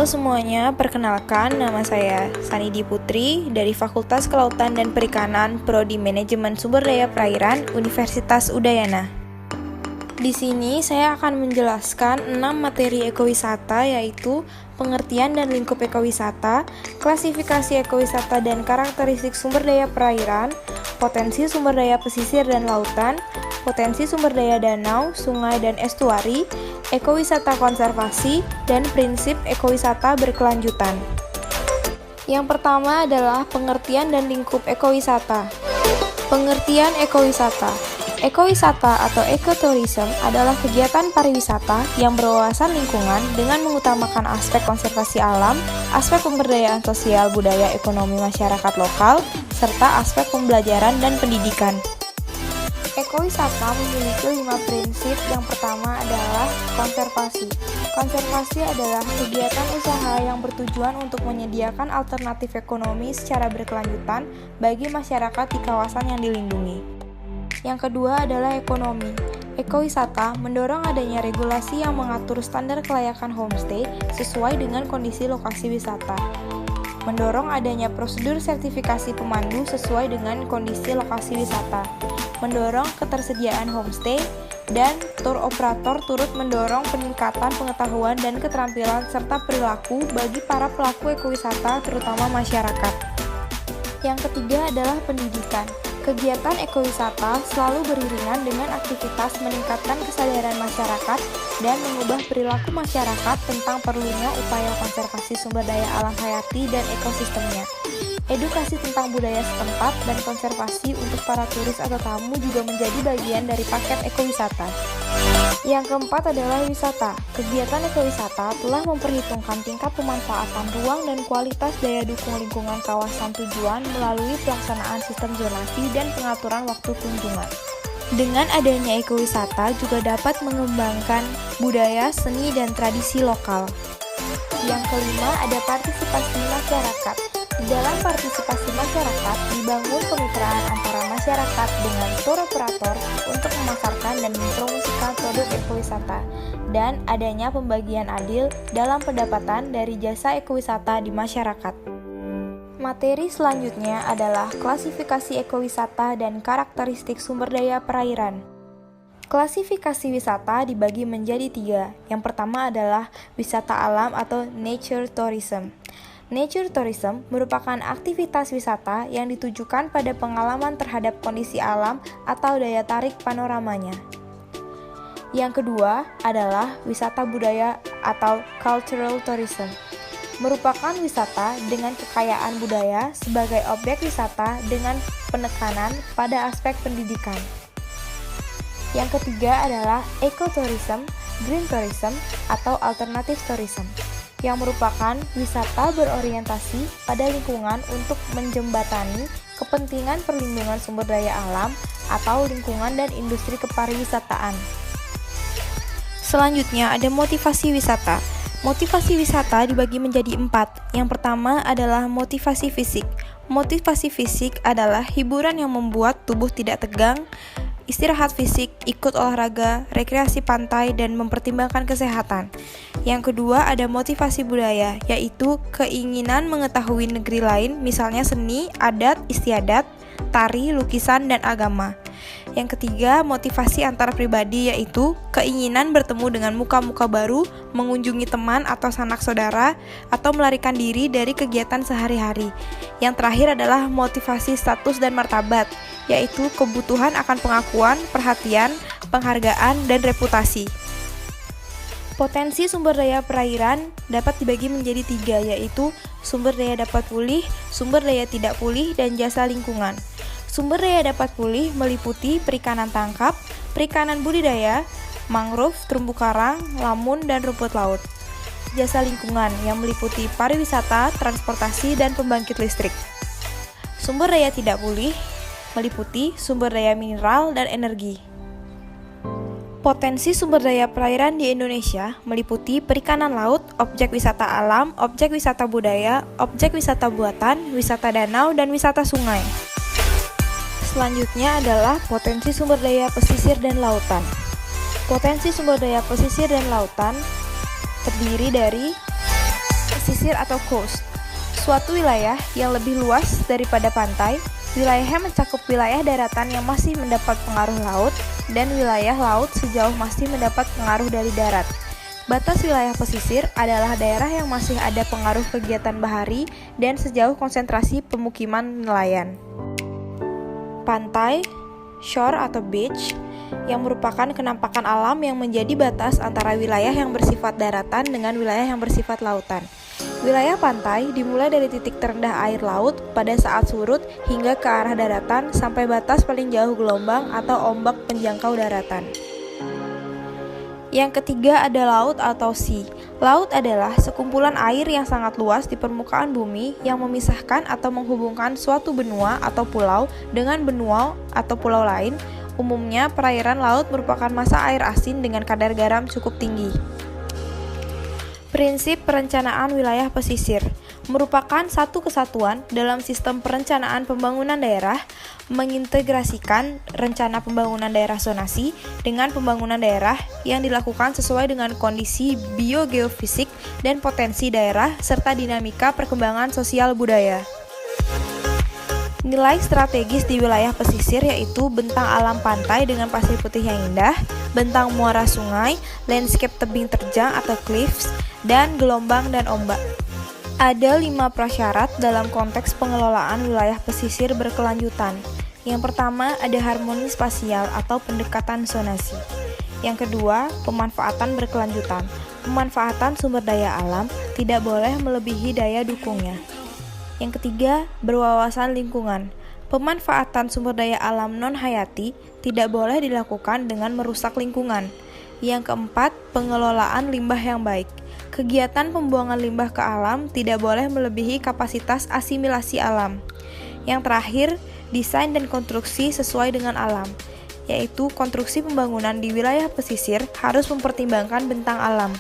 Halo semuanya, perkenalkan nama saya Sanidi Putri dari Fakultas Kelautan dan Perikanan Prodi Manajemen Sumber Daya Perairan Universitas Udayana. Di sini saya akan menjelaskan 6 materi ekowisata, yaitu pengertian dan lingkup ekowisata, klasifikasi ekowisata dan karakteristik sumber daya perairan, potensi sumber daya pesisir dan lautan, potensi sumber daya danau, sungai dan estuari, ekowisata konservasi, dan prinsip ekowisata berkelanjutan. Yang pertama adalah pengertian dan lingkup ekowisata. Pengertian ekowisata. Ekowisata atau ekotourism adalah kegiatan pariwisata yang berwawasan lingkungan dengan mengutamakan aspek konservasi alam, aspek pemberdayaan sosial budaya ekonomi masyarakat lokal, serta aspek pembelajaran dan pendidikan. Ekowisata memiliki 5 prinsip. Yang pertama adalah konservasi. Konservasi adalah kegiatan usaha yang bertujuan untuk menyediakan alternatif ekonomi secara berkelanjutan bagi masyarakat di kawasan yang dilindungi. Yang kedua adalah ekonomi. Ekowisata mendorong adanya regulasi yang mengatur standar kelayakan homestay sesuai dengan kondisi lokasi wisata. Mendorong adanya prosedur sertifikasi pemandu sesuai dengan kondisi lokasi wisata. Mendorong ketersediaan homestay, dan tour operator turut mendorong peningkatan pengetahuan dan keterampilan serta perilaku bagi para pelaku ekowisata terutama masyarakat. Yang ketiga adalah pendidikan. Kegiatan ekowisata selalu beriringan dengan aktivitas meningkatkan kesadaran masyarakat dan mengubah perilaku masyarakat tentang perlunya upaya konservasi sumber daya alam hayati dan ekosistemnya. Edukasi tentang budaya setempat dan konservasi untuk para turis atau tamu juga menjadi bagian dari paket ekowisata. Yang keempat adalah wisata. Kegiatan ekowisata telah memperhitungkan tingkat pemanfaatan ruang dan kualitas daya dukung lingkungan kawasan tujuan melalui pelaksanaan sistem zonasi dan pengaturan waktu kunjungan. Dengan adanya ekowisata juga dapat mengembangkan budaya, seni, dan tradisi lokal. Yang kelima ada partisipasi masyarakat. Di dalam partisipasi masyarakat, dibangun kemitraan antara masyarakat dengan tour operator untuk memasarkan dan mempromosikan produk ekowisata, dan adanya pembagian adil dalam pendapatan dari jasa ekowisata di masyarakat. Materi selanjutnya adalah klasifikasi ekowisata dan karakteristik sumber daya perairan. Klasifikasi wisata dibagi menjadi 3. Yang pertama adalah wisata alam atau nature tourism. Nature tourism merupakan aktivitas wisata yang ditujukan pada pengalaman terhadap kondisi alam atau daya tarik panoramanya. Yang kedua adalah wisata budaya atau cultural tourism. Merupakan wisata dengan kekayaan budaya sebagai objek wisata dengan penekanan pada aspek pendidikan. Yang ketiga adalah ecotourism, green tourism, atau alternative tourism, yang merupakan wisata berorientasi pada lingkungan untuk menjembatani kepentingan perlindungan sumber daya alam atau lingkungan dan industri kepariwisataan. Selanjutnya ada motivasi wisata. Motivasi wisata dibagi menjadi 4. Yang pertama adalah motivasi fisik. Motivasi fisik adalah hiburan yang membuat tubuh tidak tegang, istirahat fisik, ikut olahraga, rekreasi pantai, dan mempertimbangkan kesehatan. Yang kedua ada motivasi budaya, yaitu keinginan mengetahui negeri lain, misalnya seni, adat, istiadat, tari, lukisan, dan agama. Yang ketiga, motivasi antara pribadi, yaitu keinginan bertemu dengan muka-muka baru, mengunjungi teman atau sanak saudara, atau melarikan diri dari kegiatan sehari-hari. Yang terakhir adalah motivasi status dan martabat, yaitu kebutuhan akan pengakuan, perhatian, penghargaan, dan reputasi. Potensi sumber daya perairan dapat dibagi menjadi 3, yaitu sumber daya dapat pulih, sumber daya tidak pulih, dan jasa lingkungan. Sumber daya dapat pulih meliputi perikanan tangkap, perikanan budidaya, mangrove, terumbu karang, lamun, dan rumput laut. Jasa lingkungan yang meliputi pariwisata, transportasi, dan pembangkit listrik. Sumber daya tidak pulih meliputi sumber daya mineral dan energi. Potensi sumber daya perairan di Indonesia meliputi perikanan laut, objek wisata alam, objek wisata budaya, objek wisata buatan, wisata danau, dan wisata sungai. Selanjutnya adalah potensi sumber daya pesisir dan lautan. Potensi sumber daya pesisir dan lautan terdiri dari pesisir atau coast. Suatu wilayah yang lebih luas daripada pantai, wilayahnya mencakup wilayah daratan yang masih mendapat pengaruh laut, dan wilayah laut sejauh masih mendapat pengaruh dari darat. Batas wilayah pesisir adalah daerah yang masih ada pengaruh kegiatan bahari dan sejauh konsentrasi pemukiman nelayan. Pantai, shore atau beach, yang merupakan kenampakan alam yang menjadi batas antara wilayah yang bersifat daratan dengan wilayah yang bersifat lautan. Wilayah pantai dimulai dari titik terendah air laut pada saat surut hingga ke arah daratan sampai batas paling jauh gelombang atau ombak penjangkau daratan. Yang ketiga ada laut atau sea. Laut adalah sekumpulan air yang sangat luas di permukaan bumi yang memisahkan atau menghubungkan suatu benua atau pulau dengan benua atau pulau lain. Umumnya, perairan laut merupakan massa air asin dengan kadar garam cukup tinggi. Prinsip perencanaan wilayah pesisir merupakan satu kesatuan dalam sistem perencanaan pembangunan daerah, mengintegrasikan rencana pembangunan daerah zonasi dengan pembangunan daerah yang dilakukan sesuai dengan kondisi biogeofisik dan potensi daerah serta dinamika perkembangan sosial budaya. Nilai strategis di wilayah pesisir yaitu bentang alam pantai dengan pasir putih yang indah, bentang muara sungai, landscape tebing terjang atau cliffs, dan gelombang dan ombak. Ada 5 prasyarat dalam konteks pengelolaan wilayah pesisir berkelanjutan. Yang pertama ada harmoni spasial atau pendekatan zonasi. Yang kedua, pemanfaatan berkelanjutan. Pemanfaatan sumber daya alam tidak boleh melebihi daya dukungnya. Yang ketiga, berwawasan lingkungan. Pemanfaatan sumber daya alam non-hayati tidak boleh dilakukan dengan merusak lingkungan. Yang keempat, pengelolaan limbah yang baik. Kegiatan pembuangan limbah ke alam tidak boleh melebihi kapasitas asimilasi alam. Yang terakhir, desain dan konstruksi sesuai dengan alam, yaitu konstruksi pembangunan di wilayah pesisir harus mempertimbangkan bentang alam.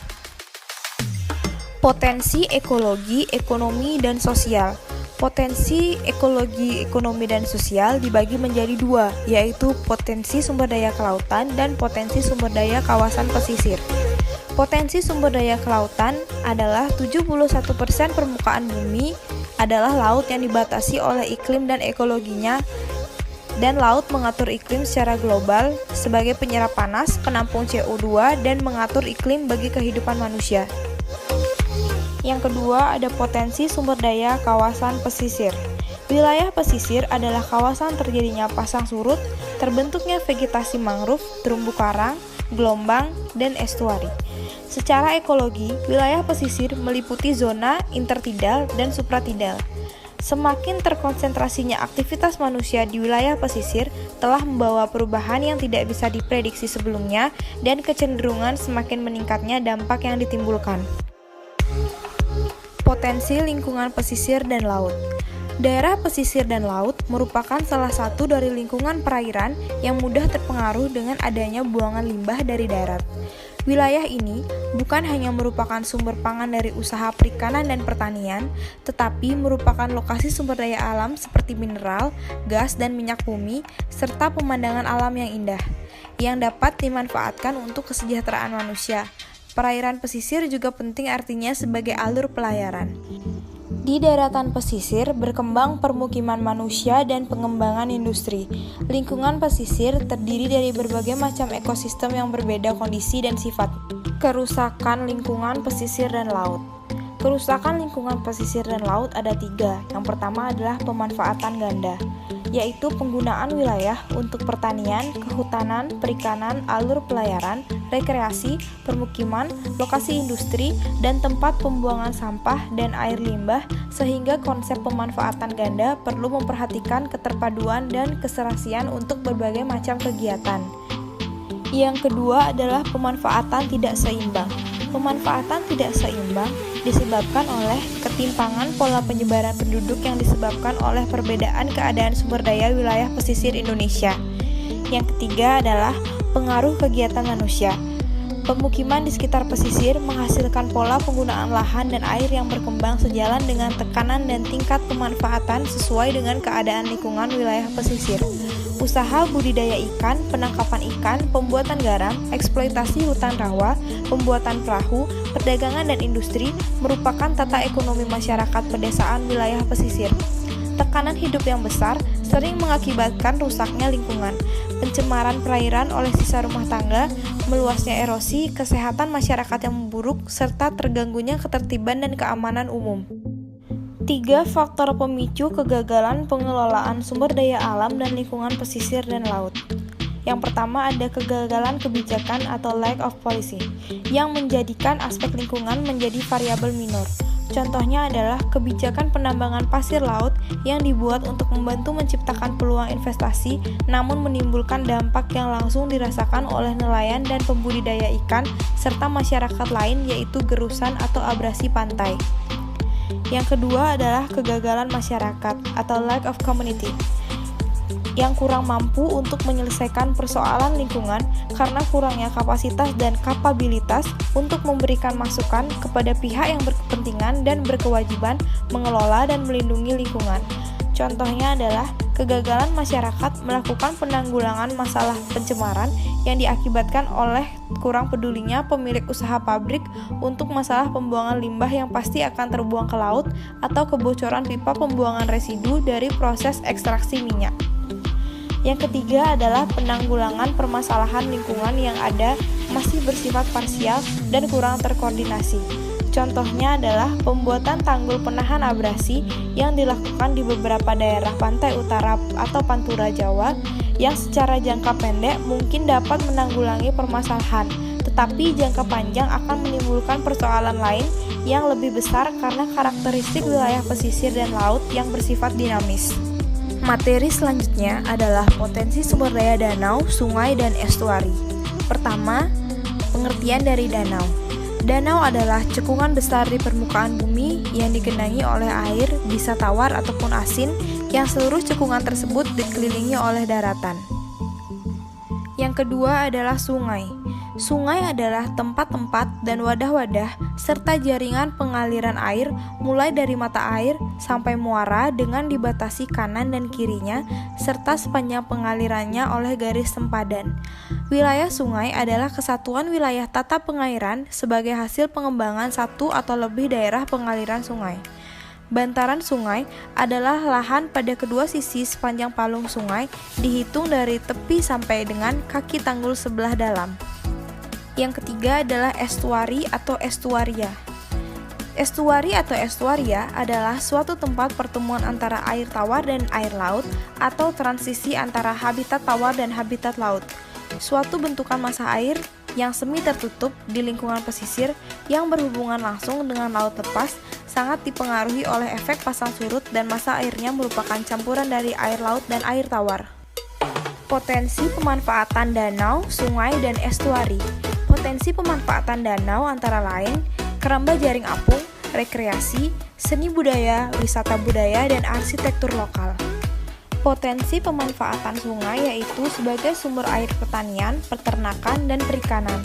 Potensi ekologi, ekonomi, dan sosial. Potensi ekologi, ekonomi, dan sosial dibagi menjadi 2, yaitu potensi sumber daya kelautan dan potensi sumber daya kawasan pesisir. Potensi sumber daya kelautan adalah 71% permukaan bumi adalah laut yang dibatasi oleh iklim dan ekologinya, dan laut mengatur iklim secara global sebagai penyerap panas, penampung CO2, dan mengatur iklim bagi kehidupan manusia. Yang kedua, ada potensi sumber daya kawasan pesisir. Wilayah pesisir adalah kawasan terjadinya pasang surut, terbentuknya vegetasi mangrove, terumbu karang, gelombang, dan estuari. Secara ekologi, wilayah pesisir meliputi zona intertidal dan supratidal. Semakin terkonsentrasinya aktivitas manusia di wilayah pesisir telah membawa perubahan yang tidak bisa diprediksi sebelumnya dan kecenderungan semakin meningkatnya dampak yang ditimbulkan. Potensi lingkungan pesisir dan laut. Daerah pesisir dan laut merupakan salah satu dari lingkungan perairan yang mudah terpengaruh dengan adanya buangan limbah dari darat. Wilayah ini bukan hanya merupakan sumber pangan dari usaha perikanan dan pertanian, tetapi merupakan lokasi sumber daya alam seperti mineral, gas, dan minyak bumi, serta pemandangan alam yang indah, yang dapat dimanfaatkan untuk kesejahteraan manusia. Perairan pesisir juga penting artinya sebagai alur pelayaran. Di daratan pesisir berkembang permukiman manusia dan pengembangan industri. Lingkungan pesisir terdiri dari berbagai macam ekosistem yang berbeda kondisi dan sifat. Kerusakan lingkungan pesisir dan laut. Kerusakan lingkungan pesisir dan laut ada 3. Yang pertama adalah pemanfaatan ganda, yaitu penggunaan wilayah untuk pertanian, kehutanan, perikanan, alur pelayaran, rekreasi, permukiman, lokasi industri, dan tempat pembuangan sampah dan air limbah, sehingga konsep pemanfaatan ganda perlu memperhatikan keterpaduan dan keserasian untuk berbagai macam kegiatan. Yang kedua adalah pemanfaatan tidak seimbang. Pemanfaatan tidak seimbang disebabkan oleh ketimpangan pola penyebaran penduduk yang disebabkan oleh perbedaan keadaan sumber daya wilayah pesisir Indonesia. Yang ketiga adalah pengaruh kegiatan manusia. Pemukiman di sekitar pesisir menghasilkan pola penggunaan lahan dan air yang berkembang sejalan dengan tekanan dan tingkat pemanfaatan sesuai dengan keadaan lingkungan wilayah pesisir. usaha budidaya ikan, penangkapan ikan, pembuatan garam, eksploitasi hutan rawa, pembuatan perahu, perdagangan dan industri merupakan tata ekonomi masyarakat pedesaan wilayah pesisir. Tekanan hidup yang besar sering mengakibatkan rusaknya lingkungan, pencemaran perairan oleh sisa rumah tangga, meluasnya erosi, kesehatan masyarakat yang memburuk, serta terganggunya ketertiban dan keamanan umum. 3 faktor pemicu kegagalan pengelolaan sumber daya alam dan lingkungan pesisir dan laut. Yang pertama ada kegagalan kebijakan atau lack of policy, yang menjadikan aspek lingkungan menjadi variabel minor. Contohnya adalah kebijakan penambangan pasir laut yang dibuat untuk membantu menciptakan peluang investasi, namun menimbulkan dampak yang langsung dirasakan oleh nelayan dan pembudidaya ikan, serta masyarakat lain yaitu gerusan atau abrasi pantai. Yang kedua adalah kegagalan masyarakat atau lack of community, yang kurang mampu untuk menyelesaikan persoalan lingkungan karena kurangnya kapasitas dan kapabilitas untuk memberikan masukan kepada pihak yang berkepentingan dan berkewajiban mengelola dan melindungi lingkungan. Contohnya adalah kegagalan masyarakat melakukan penanggulangan masalah pencemaran yang diakibatkan oleh kurang pedulinya pemilik usaha pabrik untuk masalah pembuangan limbah yang pasti akan terbuang ke laut atau kebocoran pipa pembuangan residu dari proses ekstraksi minyak. Yang ketiga adalah penanggulangan permasalahan lingkungan yang ada masih bersifat parsial dan kurang terkoordinasi. Contohnya adalah pembuatan tanggul penahan abrasi yang dilakukan di beberapa daerah pantai utara atau Pantura Jawa yang secara jangka pendek mungkin dapat menanggulangi permasalahan, tetapi jangka panjang akan menimbulkan persoalan lain yang lebih besar karena karakteristik wilayah pesisir dan laut yang bersifat dinamis. Materi selanjutnya adalah potensi sumber daya danau, sungai, dan estuari. Pertama, pengertian dari danau. Danau adalah cekungan besar di permukaan bumi yang digenangi oleh air, bisa tawar ataupun asin, yang seluruh cekungan tersebut dikelilingi oleh daratan. Yang kedua adalah sungai. Sungai adalah tempat-tempat dan wadah-wadah serta jaringan pengaliran air mulai dari mata air sampai muara dengan dibatasi kanan dan kirinya serta sepanjang pengalirannya oleh garis sempadan. Wilayah sungai adalah kesatuan wilayah tata pengairan sebagai hasil pengembangan satu atau lebih daerah pengaliran sungai. Bantaran sungai adalah lahan pada kedua sisi sepanjang palung sungai dihitung dari tepi sampai dengan kaki tanggul sebelah dalam. Yang ketiga adalah estuari atau estuaria. Estuari atau estuaria adalah suatu tempat pertemuan antara air tawar dan air laut atau transisi antara habitat tawar dan habitat laut. Suatu bentukan massa air yang semi tertutup di lingkungan pesisir yang berhubungan langsung dengan laut lepas sangat dipengaruhi oleh efek pasang surut dan massa airnya merupakan campuran dari air laut dan air tawar. Potensi pemanfaatan danau, sungai, dan estuari. Potensi pemanfaatan danau antara lain keramba jaring apung, rekreasi, seni budaya, wisata budaya, dan arsitektur lokal. Potensi pemanfaatan sungai yaitu sebagai sumber air pertanian, peternakan, dan perikanan.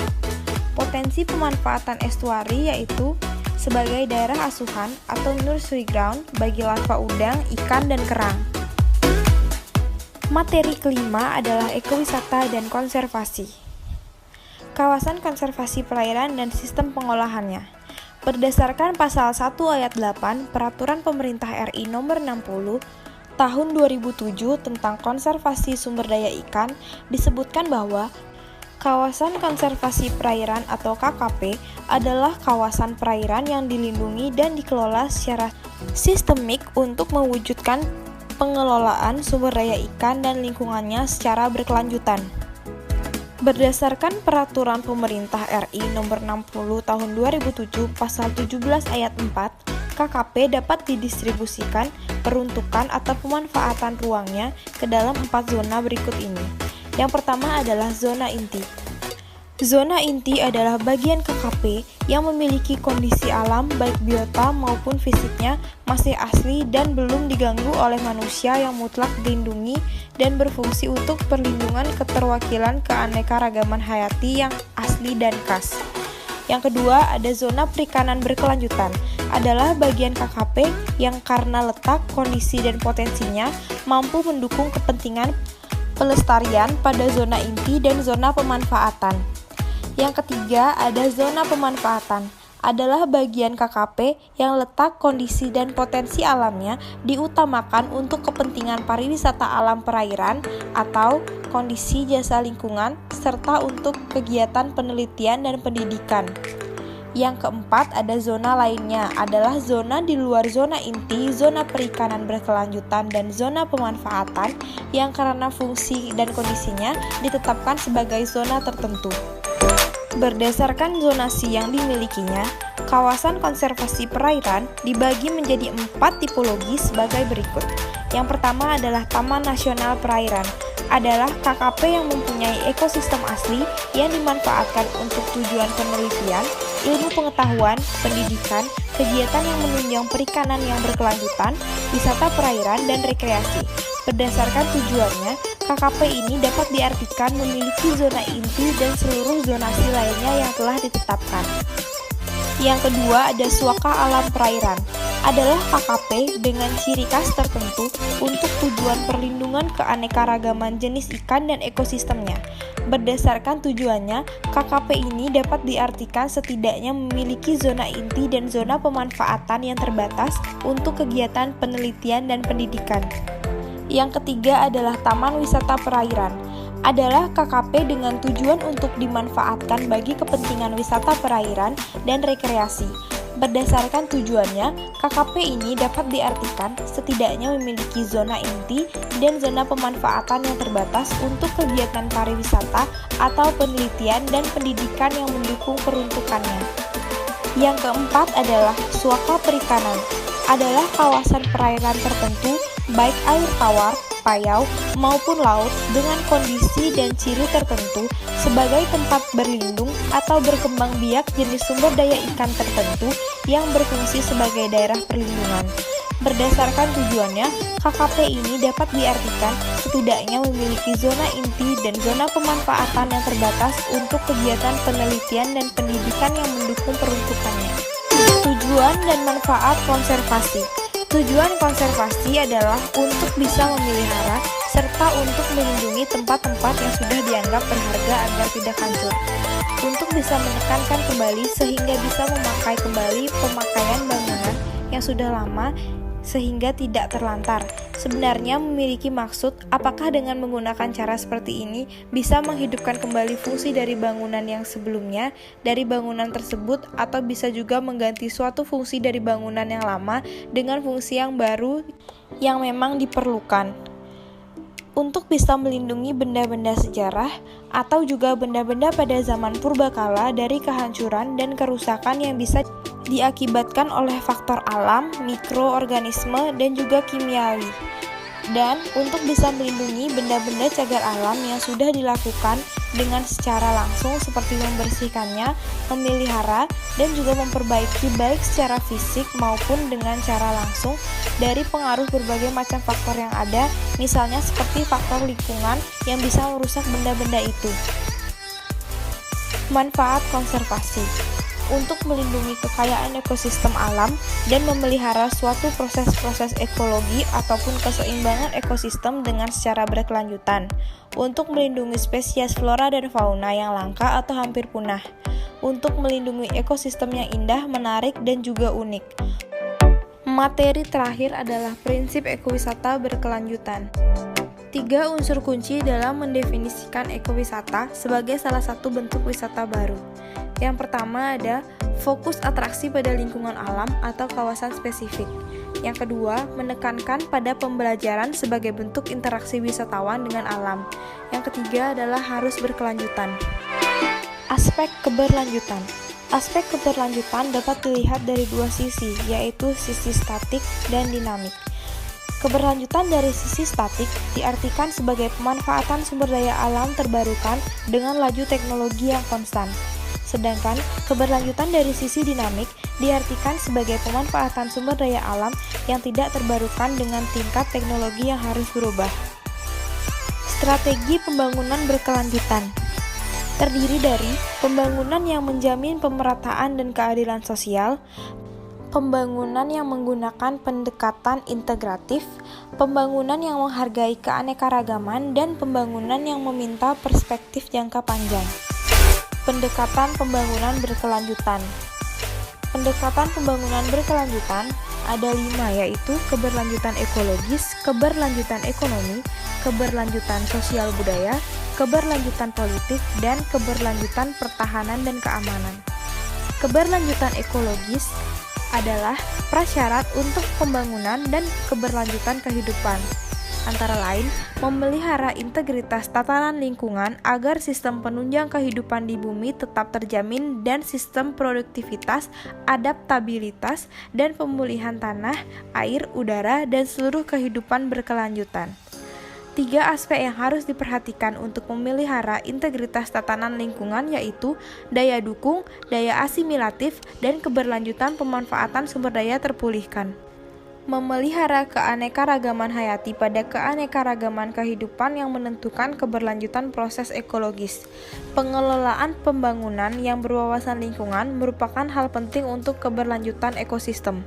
Potensi pemanfaatan estuari yaitu sebagai daerah asuhan atau nursery ground bagi larva udang, ikan, dan kerang. Materi kelima adalah ekowisata dan konservasi. Kawasan konservasi perairan dan sistem pengolahannya. Berdasarkan pasal 1 ayat 8 Peraturan Pemerintah RI Nomor 60 Tahun 2007 tentang konservasi sumber daya ikan disebutkan bahwa kawasan konservasi perairan atau KKP adalah kawasan perairan yang dilindungi dan dikelola secara sistemik untuk mewujudkan pengelolaan sumber daya ikan dan lingkungannya secara berkelanjutan. Berdasarkan Peraturan Pemerintah RI Nomor 60 Tahun 2007 Pasal 17 Ayat 4, KKP dapat didistribusikan, peruntukan atau pemanfaatan ruangnya ke dalam 4 zona berikut ini. Yang pertama adalah zona inti. Zona inti adalah bagian KKP yang memiliki kondisi alam baik biota maupun fisiknya masih asli dan belum diganggu oleh manusia yang mutlak dilindungi dan berfungsi untuk perlindungan keterwakilan keanekaragaman hayati yang asli dan khas. Yang kedua ada zona perikanan berkelanjutan, adalah bagian KKP yang karena letak, kondisi, dan potensinya mampu mendukung kepentingan pelestarian pada zona inti dan zona pemanfaatan. Yang ketiga ada zona pemanfaatan, adalah bagian KKP yang letak kondisi dan potensi alamnya diutamakan untuk kepentingan pariwisata alam perairan atau kondisi jasa lingkungan serta untuk kegiatan penelitian dan pendidikan. Yang keempat ada zona lainnya, adalah zona di luar zona inti, zona perikanan berkelanjutan, dan zona pemanfaatan yang karena fungsi dan kondisinya ditetapkan sebagai zona tertentu. Berdasarkan zonasi yang dimilikinya, kawasan konservasi perairan dibagi menjadi 4 tipologi sebagai berikut. Yang pertama adalah Taman Nasional Perairan, adalah KKP yang mempunyai ekosistem asli yang dimanfaatkan untuk tujuan penelitian, ilmu pengetahuan, pendidikan, kegiatan yang menunjang perikanan yang berkelanjutan, wisata perairan, dan rekreasi. Berdasarkan tujuannya, KKP ini dapat diartikan memiliki zona inti dan seluruh zonasi lainnya yang telah ditetapkan. Yang kedua ada Suaka Alam Perairan, adalah KKP dengan ciri khas tertentu untuk tujuan perlindungan keanekaragaman jenis ikan dan ekosistemnya. Berdasarkan tujuannya, KKP ini dapat diartikan setidaknya memiliki zona inti dan zona pemanfaatan yang terbatas untuk kegiatan penelitian dan pendidikan. Yang ketiga adalah Taman Wisata Perairan, adalah KKP dengan tujuan untuk dimanfaatkan bagi kepentingan wisata perairan dan rekreasi. Berdasarkan tujuannya, KKP ini dapat diartikan setidaknya memiliki zona inti dan zona pemanfaatan yang terbatas untuk kegiatan pariwisata atau penelitian dan pendidikan yang mendukung peruntukannya. Yang keempat adalah Suaka Perikanan, adalah kawasan perairan tertentu baik air tawar, payau, maupun laut dengan kondisi dan ciri tertentu sebagai tempat berlindung atau berkembang biak jenis sumber daya ikan tertentu yang berfungsi sebagai daerah perlindungan. Berdasarkan tujuannya, KKP ini dapat diartikan setidaknya memiliki zona inti dan zona pemanfaatan yang terbatas untuk kegiatan penelitian dan pendidikan yang mendukung peruntukannya. Tujuan dan manfaat konservasi. Tujuan konservasi adalah untuk bisa memelihara serta untuk melindungi tempat-tempat yang sudah dianggap berharga agar tidak hancur. Untuk bisa menekankan kembali sehingga bisa memakai kembali pemakaian bangunan yang sudah lama sehingga tidak terlantar. Sebenarnya memiliki maksud apakah dengan menggunakan cara seperti ini bisa menghidupkan kembali fungsi dari bangunan yang sebelumnya dari bangunan tersebut, atau bisa juga mengganti suatu fungsi dari bangunan yang lama dengan fungsi yang baru yang memang diperlukan. Untuk bisa melindungi benda-benda sejarah atau juga benda-benda pada zaman purbakala dari kehancuran dan kerusakan yang bisa diakibatkan oleh faktor alam, mikroorganisme, dan juga kimiawi. Dan untuk bisa melindungi benda-benda cagar alam yang sudah dilakukan dengan secara langsung seperti membersihkannya, memelihara, dan juga memperbaiki baik secara fisik maupun dengan cara langsung dari pengaruh berbagai macam faktor yang ada, misalnya seperti faktor lingkungan yang bisa merusak benda-benda itu. Manfaat konservasi untuk melindungi kekayaan ekosistem alam dan memelihara suatu proses-proses ekologi ataupun keseimbangan ekosistem dengan secara berkelanjutan, untuk melindungi spesies flora dan fauna yang langka atau hampir punah, untuk melindungi ekosistem yang indah, menarik, dan juga unik. Materi terakhir adalah prinsip ekowisata berkelanjutan. 3 unsur kunci dalam mendefinisikan ekowisata sebagai salah satu bentuk wisata baru. Yang pertama ada fokus atraksi pada lingkungan alam atau kawasan spesifik. Yang kedua, menekankan pada pembelajaran sebagai bentuk interaksi wisatawan dengan alam. Yang ketiga adalah harus berkelanjutan. Aspek keberlanjutan. Aspek keberlanjutan dapat dilihat dari 2 sisi, yaitu sisi statik dan dinamik. Keberlanjutan dari sisi statik diartikan sebagai pemanfaatan sumber daya alam terbarukan dengan laju teknologi yang konstan. Sedangkan keberlanjutan dari sisi dinamik diartikan sebagai pemanfaatan sumber daya alam yang tidak terbarukan dengan tingkat teknologi yang harus berubah. Strategi pembangunan berkelanjutan terdiri dari pembangunan yang menjamin pemerataan dan keadilan sosial, pembangunan yang menggunakan pendekatan integratif, pembangunan yang menghargai keanekaragaman, dan pembangunan yang meminta perspektif jangka panjang. Pendekatan pembangunan berkelanjutan. Pendekatan pembangunan berkelanjutan ada 5, yaitu keberlanjutan ekologis, keberlanjutan ekonomi, keberlanjutan sosial budaya, keberlanjutan politik, dan keberlanjutan pertahanan dan keamanan. Keberlanjutan ekologis adalah prasyarat untuk pembangunan dan keberlanjutan kehidupan, antara lain memelihara integritas tatanan lingkungan agar sistem penunjang kehidupan di bumi tetap terjamin dan sistem produktivitas, adaptabilitas, dan pemulihan tanah, air, udara, dan seluruh kehidupan berkelanjutan. 3 aspek yang harus diperhatikan untuk memelihara integritas tatanan lingkungan yaitu daya dukung, daya asimilatif, dan keberlanjutan pemanfaatan sumber daya terpulihkan. Memelihara keanekaragaman hayati pada keanekaragaman kehidupan yang menentukan keberlanjutan proses ekologis. Pengelolaan pembangunan yang berwawasan lingkungan merupakan hal penting untuk keberlanjutan ekosistem.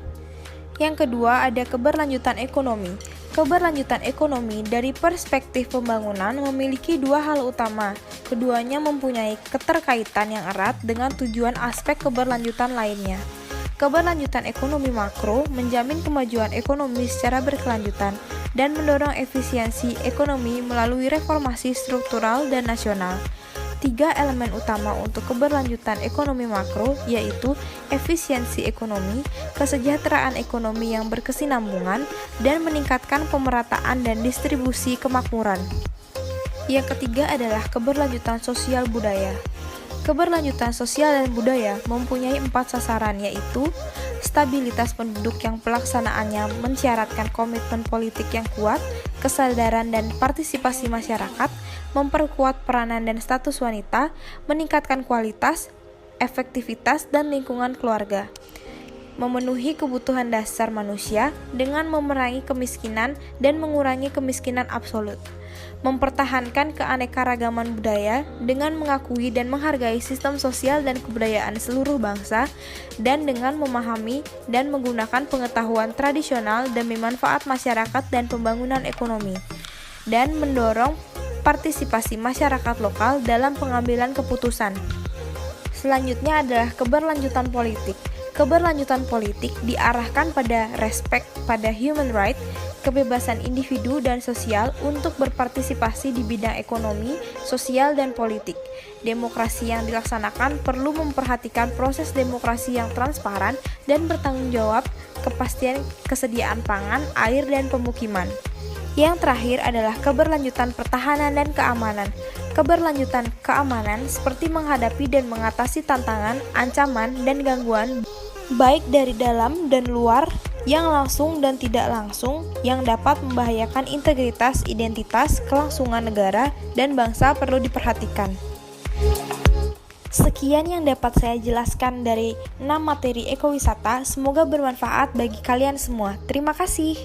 Yang kedua ada keberlanjutan ekonomi. Keberlanjutan ekonomi dari perspektif pembangunan memiliki 2 hal utama. Keduanya mempunyai keterkaitan yang erat dengan tujuan aspek keberlanjutan lainnya. Keberlanjutan ekonomi makro menjamin kemajuan ekonomi secara berkelanjutan dan mendorong efisiensi ekonomi melalui reformasi struktural dan nasional. 3 elemen utama untuk keberlanjutan ekonomi makro yaitu efisiensi ekonomi, kesejahteraan ekonomi yang berkesinambungan, dan meningkatkan pemerataan dan distribusi kemakmuran. Yang ketiga adalah keberlanjutan sosial budaya. Keberlanjutan sosial dan budaya mempunyai 4 sasaran yaitu stabilitas penduduk yang pelaksanaannya mensyaratkan komitmen politik yang kuat, kesadaran dan partisipasi masyarakat, memperkuat peranan dan status wanita, meningkatkan kualitas, efektivitas, dan lingkungan keluarga. Memenuhi kebutuhan dasar manusia dengan memerangi kemiskinan dan mengurangi kemiskinan absolut. Mempertahankan keanekaragaman budaya dengan mengakui dan menghargai sistem sosial dan kebudayaan seluruh bangsa dan dengan memahami dan menggunakan pengetahuan tradisional demi manfaat masyarakat dan pembangunan ekonomi, dan mendorong partisipasi masyarakat lokal dalam pengambilan keputusan. Selanjutnya adalah keberlanjutan politik. Keberlanjutan politik diarahkan pada respect pada human right, kebebasan individu dan sosial untuk berpartisipasi di bidang ekonomi, sosial, dan politik. Demokrasi yang dilaksanakan perlu memperhatikan proses demokrasi yang transparan dan bertanggung jawab, kepastian kesediaan pangan, air, dan pemukiman. Yang terakhir adalah keberlanjutan pertahanan dan keamanan. Keberlanjutan keamanan seperti menghadapi dan mengatasi tantangan, ancaman, dan gangguan baik dari dalam dan luar yang langsung dan tidak langsung yang dapat membahayakan integritas, identitas, kelangsungan negara, dan bangsa perlu diperhatikan. Sekian yang dapat saya jelaskan dari 6 materi ekowisata, semoga bermanfaat bagi kalian semua. Terima kasih.